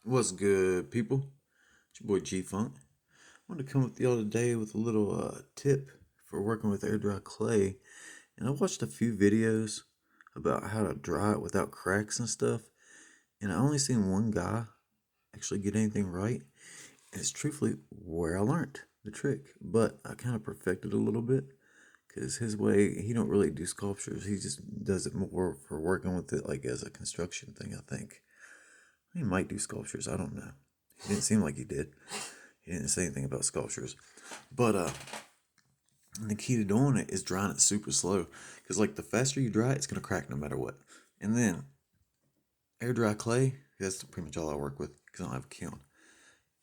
What's good, people? It's your boy G Funk. I wanted to come with y'all today with a little tip for working with air dry clay. And I watched a few videos about how to dry it without cracks and stuff. And I only seen one guy actually get anything right. And it's truthfully where I learned the trick. But I kind of perfected a little bit because his way, he don't really do sculptures. He just does it more for working with it like as a construction thing, I think. He might do sculptures. I don't know. He didn't seem like he did. He didn't say anything about sculptures. But the key to doing it is drying it super slow. Because like the faster you dry it, it's gonna crack no matter what. And then air dry clay, that's pretty much all I work with because I don't have a kiln.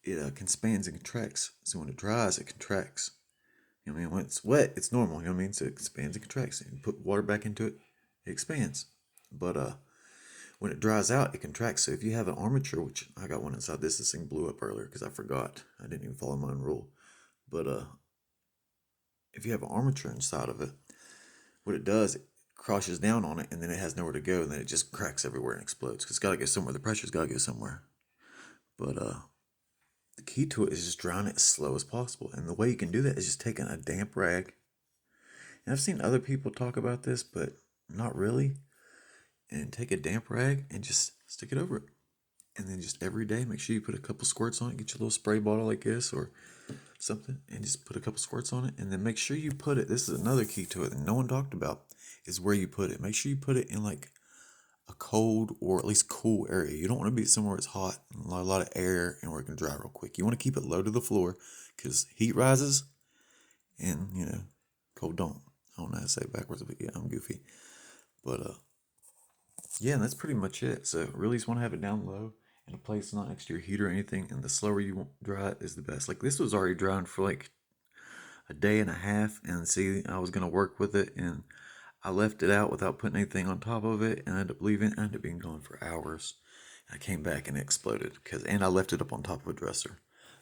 It expands and contracts. So when it dries, it contracts. You know what I mean? When it's wet, it's normal. You know what I mean? So it expands and contracts. And you put water back into it, it expands. But when it dries out, it contracts. So if you have an armature, which I got one inside this thing blew up earlier because I forgot. I didn't even follow my own rule. But if you have an armature inside of it, what it does, it crashes down on it, and then it has nowhere to go, and then it just cracks everywhere and explodes. Cause it's got to go somewhere. The pressure's got to go somewhere. But the key to it is just drying it as slow as possible. And the way you can do that is just taking a damp rag. And I've seen other people talk about this, but not really. And take a damp rag and just stick it over it. And then just every day, make sure you put a couple squirts on it. Get your little spray bottle like this or something, and just put a couple squirts on it. And then make sure you put it. This is another key to it that no one talked about is where you put it. Make sure you put it in like a cold or at least cool area. You don't want to be somewhere it's hot and a lot of air and where it can dry real quick. You want to keep it low to the floor because heat rises and cold don't. I don't know how to say it backwards, but yeah, I'm goofy. But yeah, that's pretty much it. So really just want to have it down low in a place not next to your heater or anything. And the slower you dry it is the best. Like this was already drying for like a day and a half, and see, I was gonna work with it, and I left it out without putting anything on top of it, and I ended up leaving. I ended up being gone for hours. I came back and it exploded and I left it up on top of a dresser.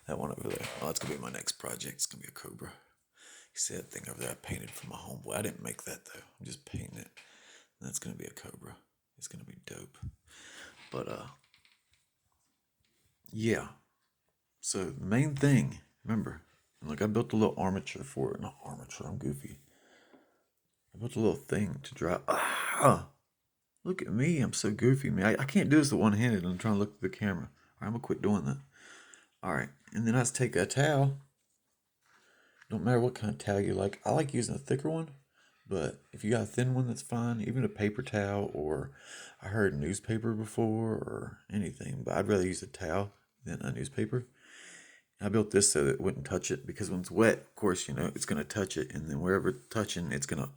That one over there. Oh, it's gonna be my next project. It's gonna be a cobra. You see that thing over there I painted for my homeboy? I didn't make that though. I'm just painting it. And that's gonna be a cobra. It's gonna be dope. But yeah. So the main thing, remember, like I built a little armature for it. Not armature. I'm goofy. I built a little thing to dry. Ah, look at me. I'm so goofy, man. I can't do this with one handed. I'm trying to look at the camera. All right, I'm gonna quit doing that. All right, and then I just take a towel. Don't matter what kind of towel you like. I like using a thicker one, but if you got a thin one, that's fine. Even a paper towel, or I heard newspaper before, or anything. But I'd rather use a towel than a newspaper. I built this so that it wouldn't touch it because when it's wet, of course, it's gonna touch it, and then wherever it's touching, it's gonna,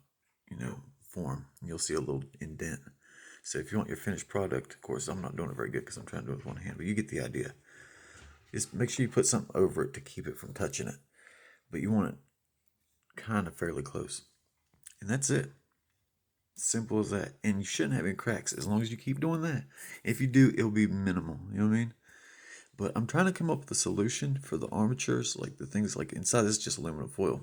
form. You'll see a little indent. So if you want your finished product, of course, I'm not doing it very good because I'm trying to do it with one hand, but you get the idea. Just make sure you put something over it to keep it from touching it. But you want it kind of fairly close. And that's it. Simple as that. And you shouldn't have any cracks as long as you keep doing that. If you do, it'll be minimal. You know what I mean? But I'm trying to come up with a solution for the armatures, like the things like inside this is just aluminum foil,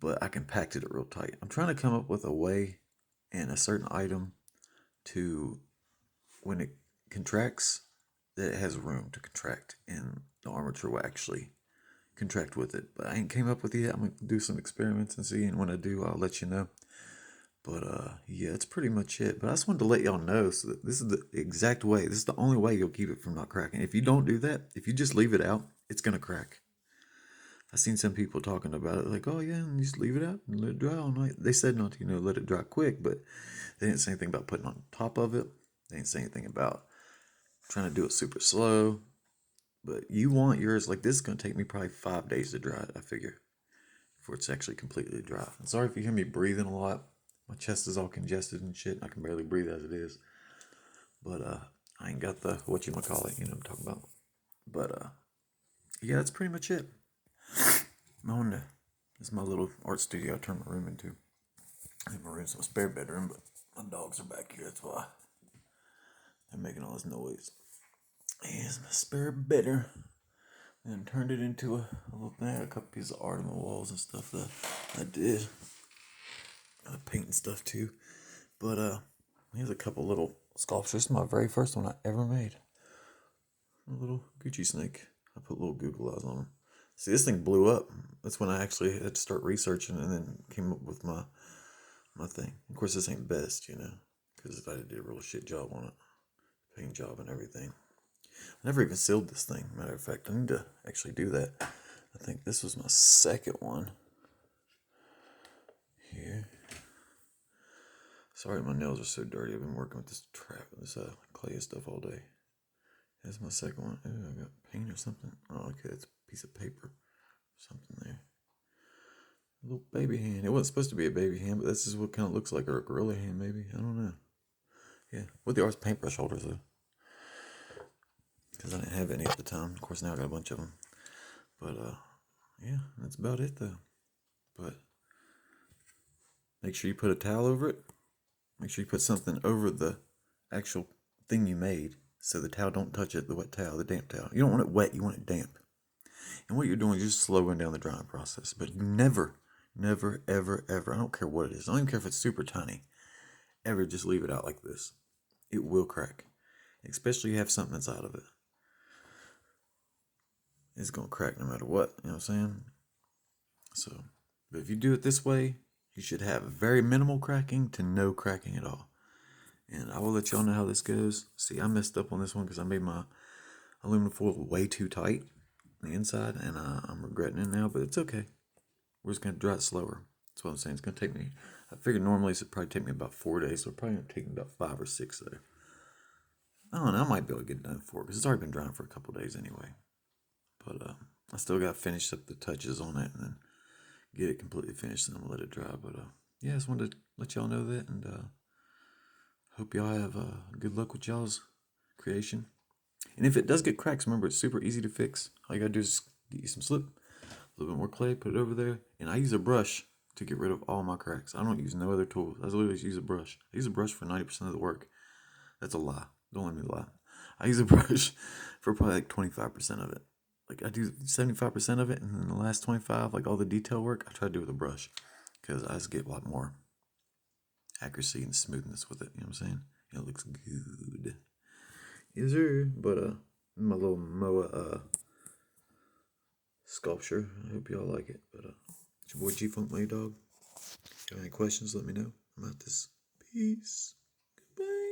but I compacted it real tight. I'm trying to come up with a way and a certain item to when it contracts that it has room to contract and the armature will actually contract with it. But I ain't came up with it yet. I'm gonna do some experiments and see, and when I do, I'll let you know. But yeah, that's pretty much it. But I just wanted to let y'all know so that this is the exact way. This is the only way you'll keep it from not cracking. If you don't do that, if you just leave it out, it's gonna crack. I've seen some people talking about it like, oh yeah, and you just leave it out and let it dry all night. They said not to, let it dry quick, but they didn't say anything about putting on top of it. They didn't say anything about trying to do it super slow. But you want yours like this is gonna take me probably 5 days to dry it, I figure, before it's actually completely dry. I'm sorry if you hear me breathing a lot. My chest is all congested and shit. I can barely breathe as it is. But I ain't got the what you call it, what I'm talking about. But yeah, that's pretty much it. I want to. This is my little art studio I turned my room into. I think my room's my spare bedroom, but my dogs are back here. That's why they're making all this noise. Here's my spare bedroom. And turned it into a little thing. I had a couple pieces of art on the walls and stuff that I did. Painting stuff too. But here's a couple little sculptures. This is my very first one I ever made. Gucci snake. I put little Google eyes on him. See, this thing blew up. That's when I actually had to start researching and then came up with my thing. Of course, this ain't best, because I did a real shit job on it. Paint job and everything. I never even sealed this thing. Matter of fact, I need to actually do that. I think this was my second one. Here. Sorry, my nails are so dirty. I've been working with this clay stuff all day. That's my second one. Ooh, I got paint or something. Oh, okay, it's a piece of paper. Something there. A little baby hand. It wasn't supposed to be a baby hand, but this is what kind of looks like, or a gorilla hand, maybe. I don't know. Yeah, with the ours paintbrush holders, though. Because I didn't have any at the time. Of course, now I got a bunch of them. But, yeah, that's about it, though. But make sure you put a towel over it. Make sure you put something over the actual thing you made so the towel don't touch it, the wet towel, the damp towel. You don't want it wet, you want it damp. And what you're doing is just slowing down the drying process. But never, never, ever, ever, I don't care what it is. I don't even care if it's super tiny. Ever just leave it out like this. It will crack. Especially if you have something inside of it. It's going to crack no matter what. You know what I'm saying? So, but if you do it this way, you should have very minimal cracking to no cracking at all. And I will let y'all know how this goes. See, I messed up on this one because I made my aluminum foil way too tight on the inside, and I'm regretting it now, but it's okay. We're just going to dry it slower. That's what I'm saying. It's going to take me, I figured normally it'd probably take me about 4 days, so it's probably going to take me about 5 or 6 though. I don't know, I might be able to get it done for because it's already been drying for a couple days anyway. But I still got to finish up the touches on it and then get it completely finished and then let it dry. But yeah, I just wanted to let y'all know that, and hope y'all have good luck with y'all's creation. And if it does get cracks, remember it's super easy to fix. All you gotta do is get you some slip, a little bit more clay, put it over there, and I use a brush to get rid of all my cracks. I don't use no other tools. I literally just use a brush. I use a brush for 90% of the work. That's a lie. Don't let me lie. I use a brush for probably like 25% of it. Like I do 75% of it, and then the last 25, like all the detail work, I try to do with a brush because I just get a lot more accuracy and smoothness with it. You know what I'm saying? It looks good. Yes, sir. But my little Moa sculpture. I hope y'all like it. But it's your boy G Funk, my dog. If you have any questions, let me know. I'm out this. Peace. Goodbye.